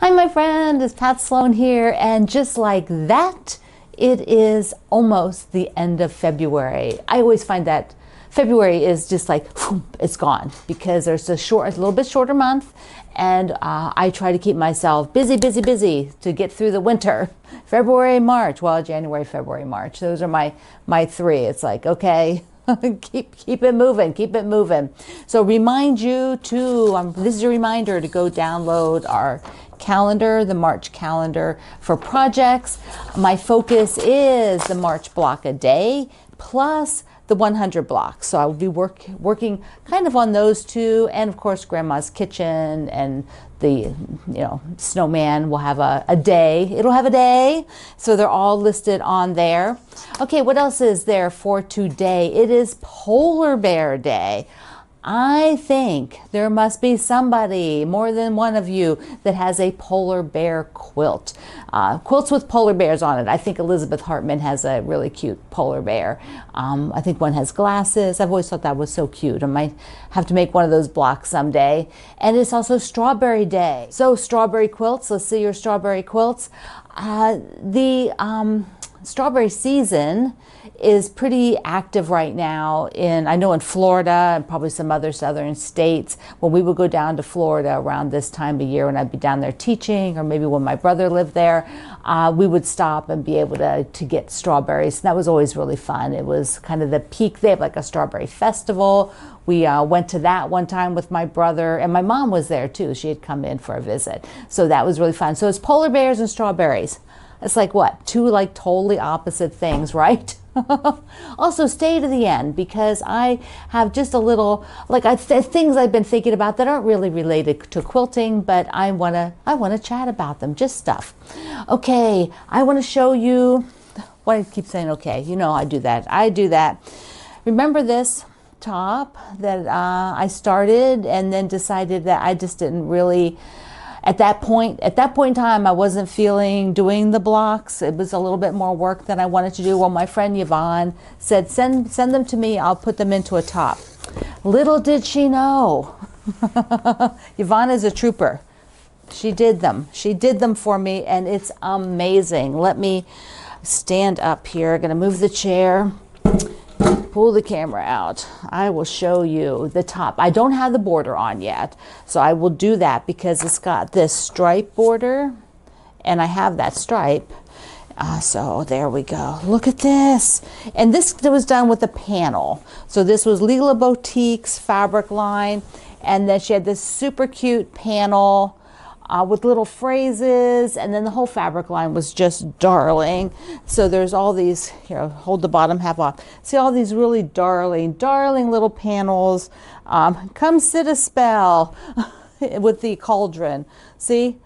Hi, my friend, it's Pat Sloan here, and just like that, it is almost the end of February. I always find that February is just like, whoom, it's gone, because there's a little bit shorter month, and I try to keep myself busy to get through the winter. February, March, well, January, February, March. Those are my three. It's like, okay. keep it moving. So remind you to, this is a reminder to go download our calendar, the March calendar for projects. My focus is the March block a day plus the 100 blocks. So I will be working kind of on those two, and of course Grandma's Kitchen and the snowman will have a day. It'll have a day. So they're all listed on there. Okay, what else is there for today? It is Polar Bear Day. I think there must be somebody, more than one of you, that has a polar bear quilt. Quilts with polar bears on it. I think Elizabeth Hartman has a really cute polar bear. I think one has glasses. I've always thought that was so cute. I might have to make one of those blocks someday. And it's also Strawberry Day. So strawberry quilts, let's see your strawberry quilts. The strawberry season is pretty active right now I know in Florida and probably some other southern states. When we would go down to Florida around this time of year, when I'd be down there teaching, or maybe when my brother lived there, we would stop and be able to get strawberries. And that was always really fun. It was kind of the peak. They have like a strawberry festival. We went to that one time with my brother, and my mom was there too. She had come in for a visit. So that was really fun. So it's polar bears and strawberries. It's like what? Two like totally opposite things, right? Also, stay to the end, because I have just a little things I've been thinking about that aren't really related to quilting, but I wanna chat about them, just stuff. Okay, I want to show you. Why do I keep saying okay? You know I do that. Remember this top that I started and then decided that I just didn't really. At that point in time, I wasn't feeling doing the blocks. It was a little bit more work than I wanted to do. Well, my friend Yvonne said, send them to me. I'll put them into a top. Little did she know. Yvonne is a trooper. She did them. She did them for me, and it's amazing. Let me stand up here. I'm going to move the chair. Pull the camera out. I will show you the top. I don't have the border on yet, so I will do that because it's got this stripe border, and I have that stripe. So there we go. Look at this. And this was done with a panel. So this was Leela Boutique's fabric line, and then she had this super cute panel with little phrases, and then the whole fabric line was just darling. So there's all these, here, hold the bottom half off. See all these really darling little panels. Come sit a spell with the cauldron. See,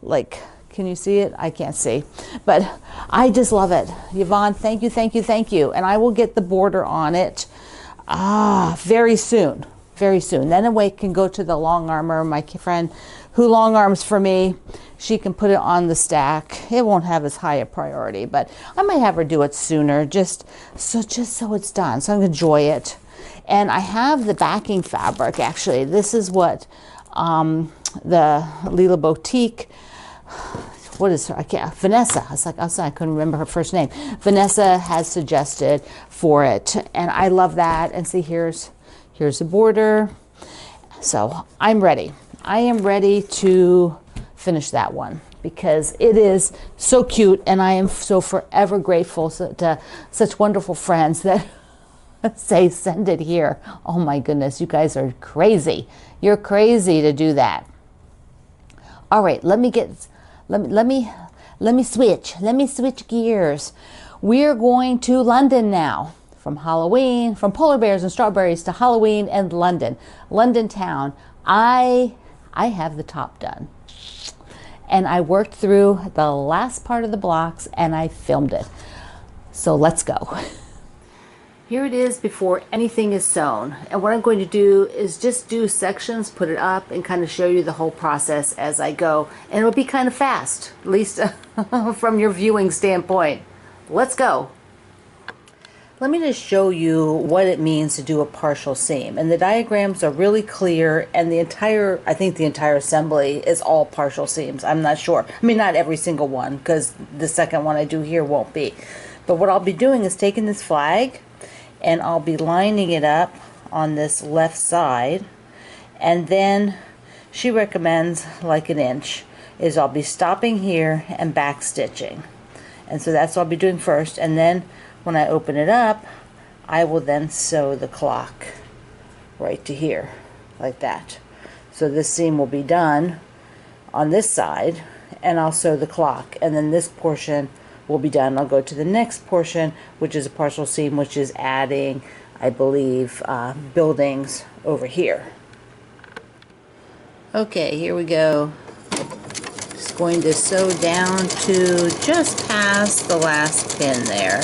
like, can you see it? I can't see, but I just love it. Yvonne, thank you. And I will get the border on it very soon. Then away can go to the long armor. My friend who long arms for me, she can put it on the stack. It won't have as high a priority, but I might have her do it sooner, just so it's done. So I'm gonna enjoy it. And I have the backing fabric. Actually, this is what the Leela Boutique. What is her? Vanessa. I couldn't remember her first name. Vanessa has suggested for it, and I love that. And see, here's the border. So I'm ready. I am ready to finish that one because it is so cute, and I am so forever grateful to such wonderful friends that say send it here. Oh my goodness, you guys are crazy. You're crazy to do that. All right, let me switch gears. We're going to London now. From Halloween, from polar bears and strawberries to Halloween and London town. I have the top done, and I worked through the last part of the blocks and I filmed it. So let's go. Here it is before anything is sewn, and what I'm going to do is just do sections, put it up, and kind of show you the whole process as I go, and it'll be kind of fast, at least from your viewing standpoint. Let's go. Let me just show you what it means to do a partial seam. And the diagrams are really clear, and I think the entire assembly is all partial seams. I'm not sure. I mean, not every single one, because the second one I do here won't be. But what I'll be doing is taking this flag, and I'll be lining it up on this left side, and then she recommends like an inch, is I'll be stopping here and back stitching. And so that's what I'll be doing first, and then when I open it up, I will then sew the clock right to here, like that. So this seam will be done on this side, and I'll sew the clock, and then this portion will be done. I'll go to the next portion, which is a partial seam, which is adding, I believe, buildings over here. Okay, here we go. Just going to sew down to just past the last pin there.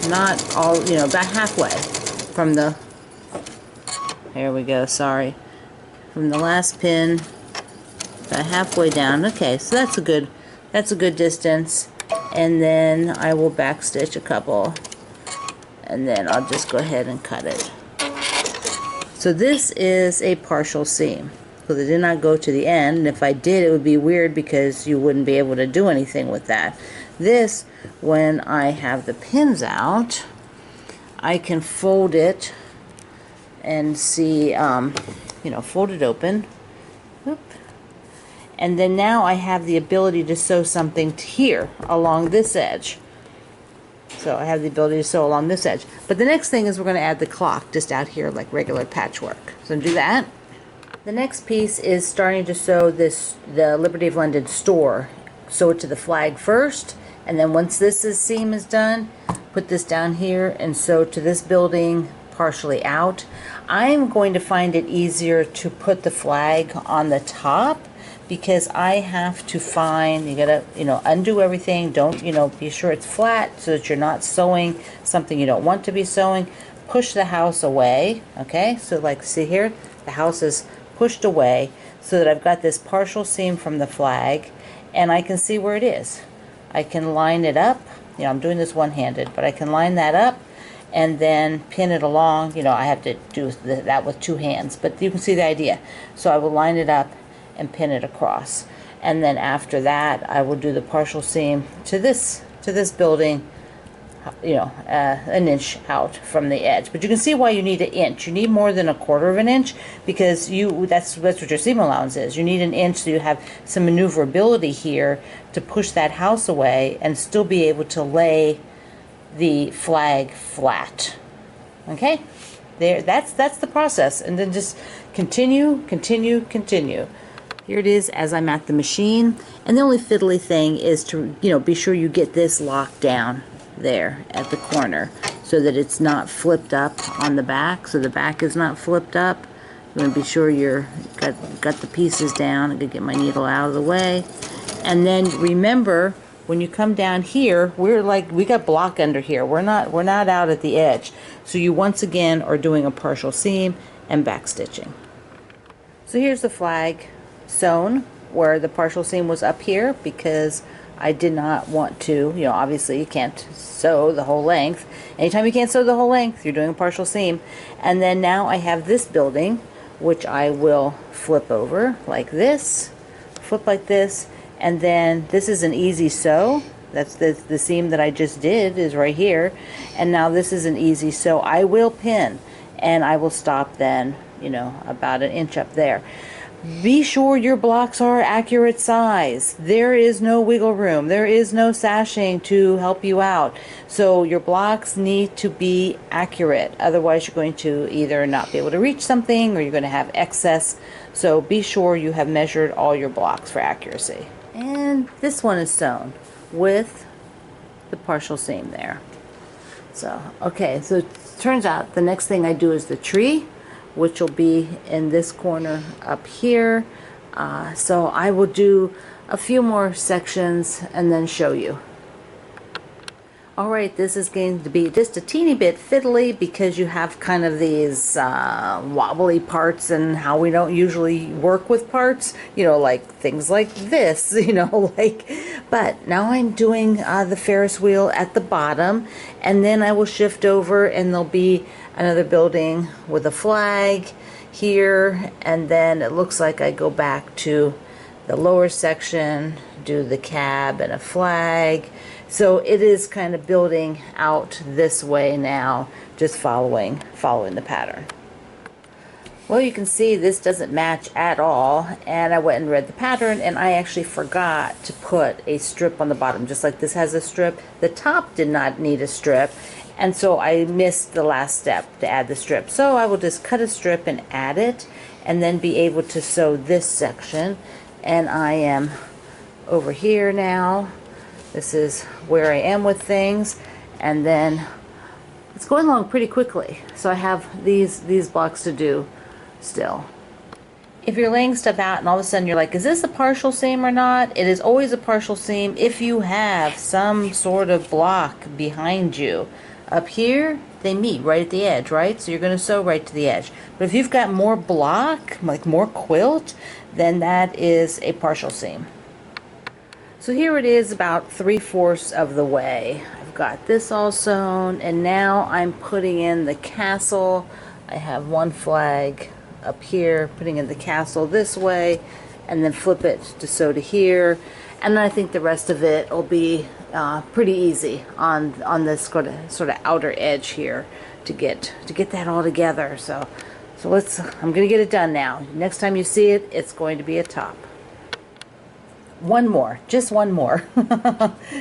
Not all, about halfway from the, here we go, sorry, from the last pin, about halfway down. Okay, so that's a good distance, and then I will back stitch a couple, and then I'll just go ahead and cut it. So this is a partial seam, because it did not go to the end, and if I did, it would be weird because you wouldn't be able to do anything with that. This, when I have the pins out, I can fold it and see, fold it open. Oop. And then now I have the ability to sew something here along this edge. So I have the ability to sew along this edge. But the next thing is we're going to add the clock just out here like regular patchwork. So do that. The next piece is starting to sew the Liberty of London store. Sew it to the flag first. And then once this seam is done, put this down here and sew to this building partially out. I'm going to find it easier to put the flag on the top because I have to find, you gotta, undo everything. Don't, be sure it's flat so that you're not sewing something you don't want to be sewing. Push the house away, okay? So like, see here, the house is pushed away so that I've got this partial seam from the flag and I can see where it is. I can line it up, I'm doing this one-handed, but I can line that up and then pin it along. I have to do that with two hands, but you can see the idea. So I will line it up and pin it across. And then after that, I will do the partial seam to this building, an inch out from the edge. But you can see why you need an inch. You need more than 1/4 of an inch because that's what your seam allowance is. You need an inch so you have some maneuverability here to push that house away and still be able to lay the flag flat. Okay? There, that's the process. And then just continue. Here it is as I'm at the machine. And the only fiddly thing is to, be sure you get this locked down there at the corner so that it's not flipped up on the back, so the back is not flipped up. You want to be sure you're got the pieces down. I'm gonna get my needle out of the way. And then remember, when you come down here, we got block under here. We're not out at the edge. So you once again are doing a partial seam and back stitching. So here's the flag sewn where the partial seam was up here because I did not want to, obviously you can't sew the whole length. Anytime you can't sew the whole length, you're doing a partial seam. And then now I have this building, which I will flip over like this, flip like this, and then this is an easy sew. That's the seam that I just did is right here. And now this is an easy sew. I will pin, and I will stop then, about an inch up there. Be sure your blocks are accurate size. There is no wiggle room. There is no sashing to help you out. So your blocks need to be accurate. Otherwise, you're going to either not be able to reach something or you're going to have excess. So be sure you have measured all your blocks for accuracy. And this one is sewn with the partial seam there. So, okay, so it turns out the next thing I do is the tree, which will be in this corner up here. So I will do a few more sections and then show you. All right, this is going to be just a teeny bit fiddly because you have kind of these wobbly parts and how we don't usually work with parts, you know, like things like this, you know, like, but now I'm doing the Ferris wheel at the bottom, and then I will shift over and there'll be another building with a flag here, and then it looks like I go back to the lower section, do the cab and a flag. So it is kind of building out this way now, just following the pattern. Well, you can see this doesn't match at all, and I went and read the pattern, and I actually forgot to put a strip on the bottom. Just like this has a strip, the top did not need a strip, and so I missed the last step to add the strip. So I will just cut a strip and add it, and then be able to sew this section. And I am over here now. This is where I am with things, and then it's going along pretty quickly. So I have these blocks to do still. If you're laying stuff out and all of a sudden you're like, is this a partial seam or not? It is always a partial seam if you have some sort of block behind you. Up here, they meet right at the edge, right? So you're going to sew right to the edge. But if you've got more block, like more quilt, then that is a partial seam. So here it is about 3/4 of the way. I've got this all sewn, and now I'm putting in the castle. I have one flag up here, putting in the castle this way, and then flip it to sew to here. And then I think the rest of it will be pretty easy on this sort of outer edge here to get that all together. So I'm gonna get it done now. Next time you see it, it's going to be a top. One more, just one more.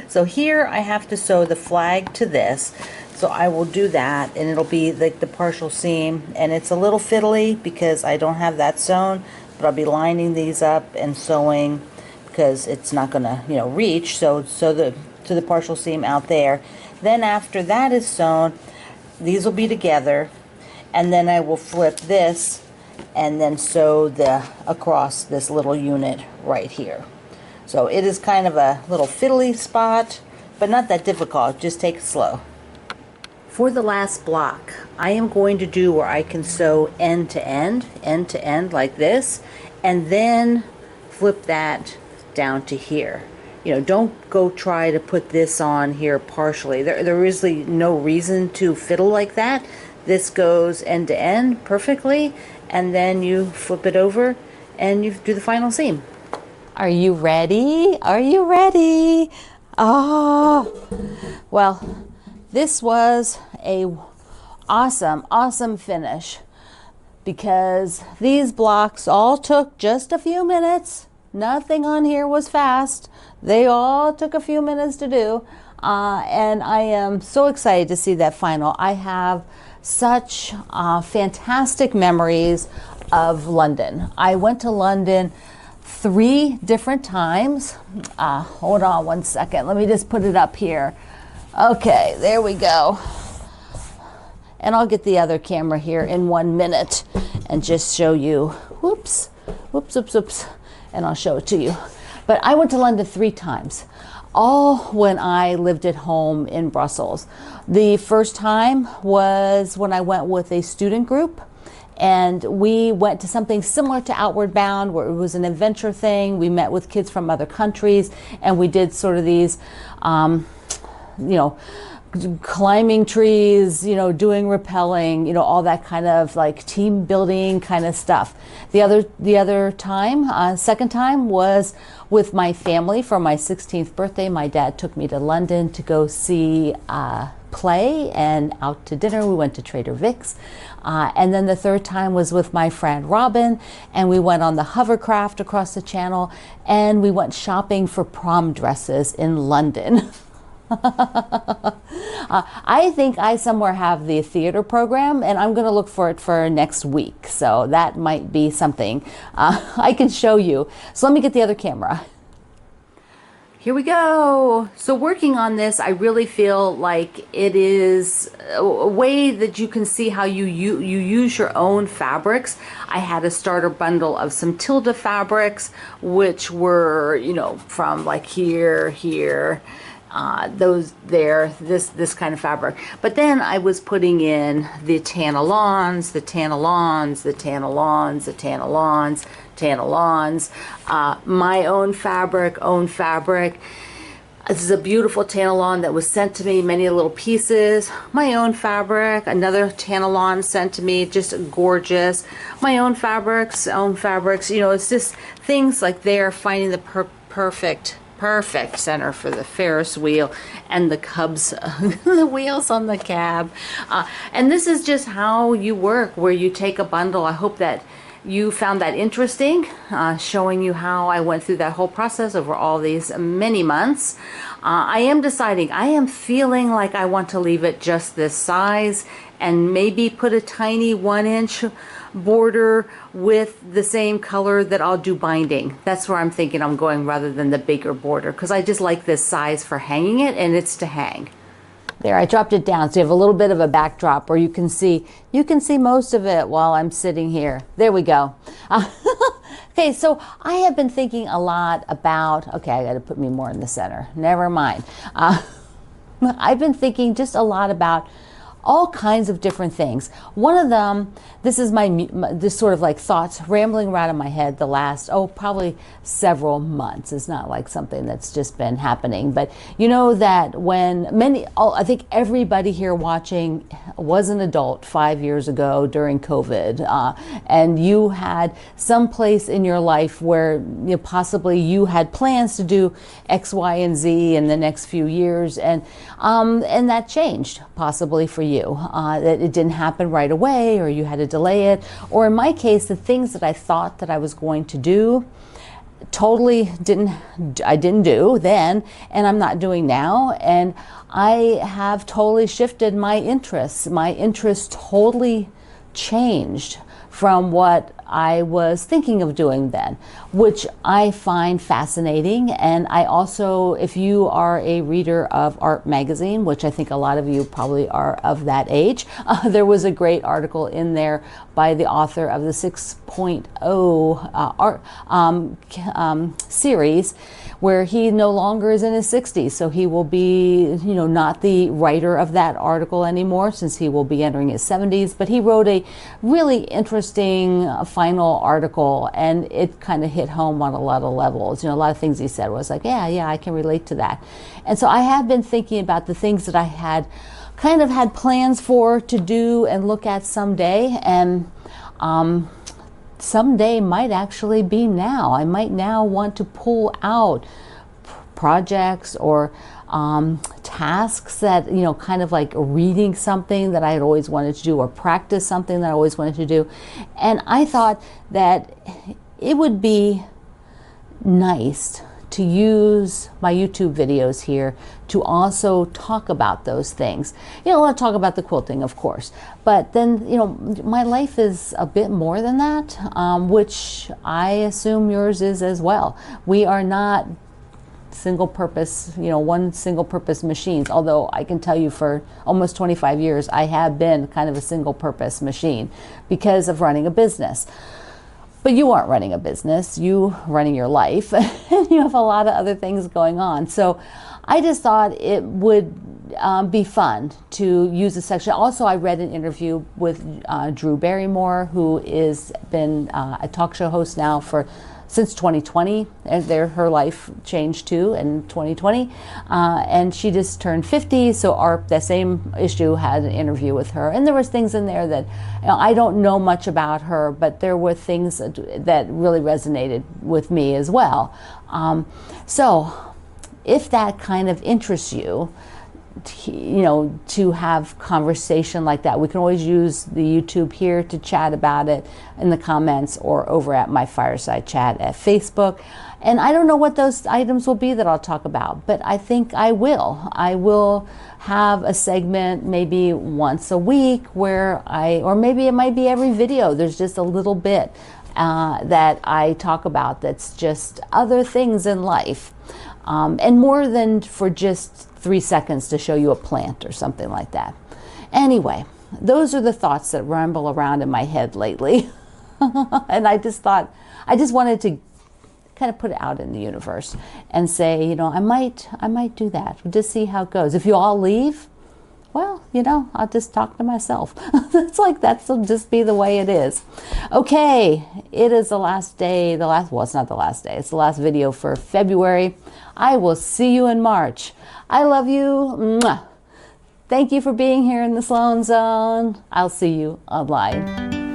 So here I have to sew the flag to this, so I will do that, and it'll be like the partial seam, and it's a little fiddly because I don't have that sewn, but I'll be lining these up and sewing because it's not gonna, you know, reach, so to the partial seam out there. Then after that is sewn, these will be together, and then I will flip this and then sew across this little unit right here. So it is kind of a little fiddly spot, but not that difficult. Just take it slow. For the last block, I am going to do where I can sew end to end like this, and then flip that down to here. You know, don't go try to put this on here partially. There is really no reason to fiddle like that. This goes end to end perfectly, and then you flip it over and you do the final seam. Are you ready? Are you ready? Oh, well, this was a awesome finish because these blocks all took just a few minutes. Nothing on here was fast. They all took a few minutes to do, and I am so excited to see that final. I have such fantastic memories of London. I went to London 3 different times. Hold on one second. Let me just put it up here. Okay, there we go. And I'll get the other camera here in 1 minute and just show you. Whoops. And I'll show it to you. But I went to London 3 times, all when I lived at home in Brussels. The first time was when I went with a student group, and we went to something similar to Outward Bound, where it was an adventure thing. We met with kids from other countries, and we did sort of these, climbing trees, doing rappelling, all that kind of like team building kind of stuff. The other time, second time, was with my family for my 16th birthday. My dad took me to London to go see play and out to dinner. We went to Trader Vic's. And then the third time was with my friend Robin, and we went on the hovercraft across the channel, and we went shopping for prom dresses in London. I think I somewhere have the theater program, and I'm going to look for it for next week. So that might be something I can show you. So let me get the other camera. Here we go. So working on this, I really feel like it is a way that you can see how you use your own fabrics. I had a starter bundle of some Tilda fabrics, which were, from like here, this kind of fabric. But then I was putting in the Tanalons, the Tanalons, the Tanalons, the Tanalons, Tanalons, my own fabric. This is a beautiful Tanalon that was sent to me, many little pieces. My own fabric, another Tanalon sent to me, just gorgeous. My own fabrics, you know, it's just things like they're finding the perfect center for the Ferris wheel and the Cubs, the wheels on the cab. And this is just how you work, where you take a bundle. I hope that you found that interesting, showing you how I went through that whole process over all these many months. I am deciding, I am feeling like I want to leave it just this size and maybe put a tiny 1-inch border with the same color that I'll do binding. That's where I'm thinking I'm going, rather than the bigger border, because I just like this size for hanging it, and it's to hang. There, I dropped it down so you have a little bit of a backdrop where you can see most of it while I'm sitting here. There we go. Okay, so I have been thinking a lot about, okay, I got to put me more in the center. Never mind. I've been thinking just a lot about all kinds of different things. One of them, this is this sort of like thoughts rambling around in my head the last, probably several months. It's not like something that's just been happening, but you know that when I think everybody here watching was an adult 5 years ago during COVID, and you had some place in your life where possibly you had plans to do X, Y, and Z in the next few years, and that changed possibly for you. That it didn't happen right away, or you had to delay it, or in my case, the things that I thought that I was going to do totally didn't do then, and I'm not doing now, and I have totally shifted my interests. My interests totally changed from what I was thinking of doing then, which I find fascinating. And I also, if you are a reader of Art Magazine, which I think a lot of you probably are of that age, there was a great article in there by the author of the 6.0 art series, where he no longer is in his 60s, so he will be, not the writer of that article anymore, since he will be entering his 70s. But he wrote a really interesting final article, and it kind of hit home on a lot of levels. A lot of things he said was like, yeah, I can relate to that. And so I have been thinking about the things that I had kind of had plans for to do and look at someday, and someday might actually be now. I might now want to pull out projects or tasks that, kind of like reading something that I had always wanted to do, or practice something that I always wanted to do. And I thought that it would be nice to use my YouTube videos here to also talk about those things. I want to talk about the quilting, of course, but then, my life is a bit more than that, which I assume yours is as well. We are not single purpose, one single purpose machines, although I can tell you for almost 25 years, I have been kind of a single purpose machine because of running a business. But you aren't running a business, you running your life, and you have a lot of other things going on. So I just thought it would be fun to use a section. Also, I read an interview with Drew Barrymore, who is been a talk show host now since 2020. Her life changed too in 2020, and she just turned 50. So that same issue had an interview with her, and there was things in there that I don't know much about her, but there were things that really resonated with me as well. So if that kind of interests you, to have conversation like that, we can always use the YouTube here to chat about it in the comments, or over at my fireside chat at Facebook. And I don't know what those items will be that I'll talk about, but I think I will have a segment maybe once a week or maybe it might be every video. There's just a little bit that I talk about that's just other things in life, and more than for just 3 seconds to show you a plant or something like that. Anyway, those are the thoughts that ramble around in my head lately. And I just wanted to kind of put it out in the universe and say, you know, I might do that. We'll just see how it goes. If you all leave, well, you know, I'll just talk to myself. That'll just be the way it is. Okay, it is the last day, well, it's not the last day, it's the last video for February. I will see you in March. I love you. Mwah. Thank you for being here in the Sloan Zone. I'll see you online.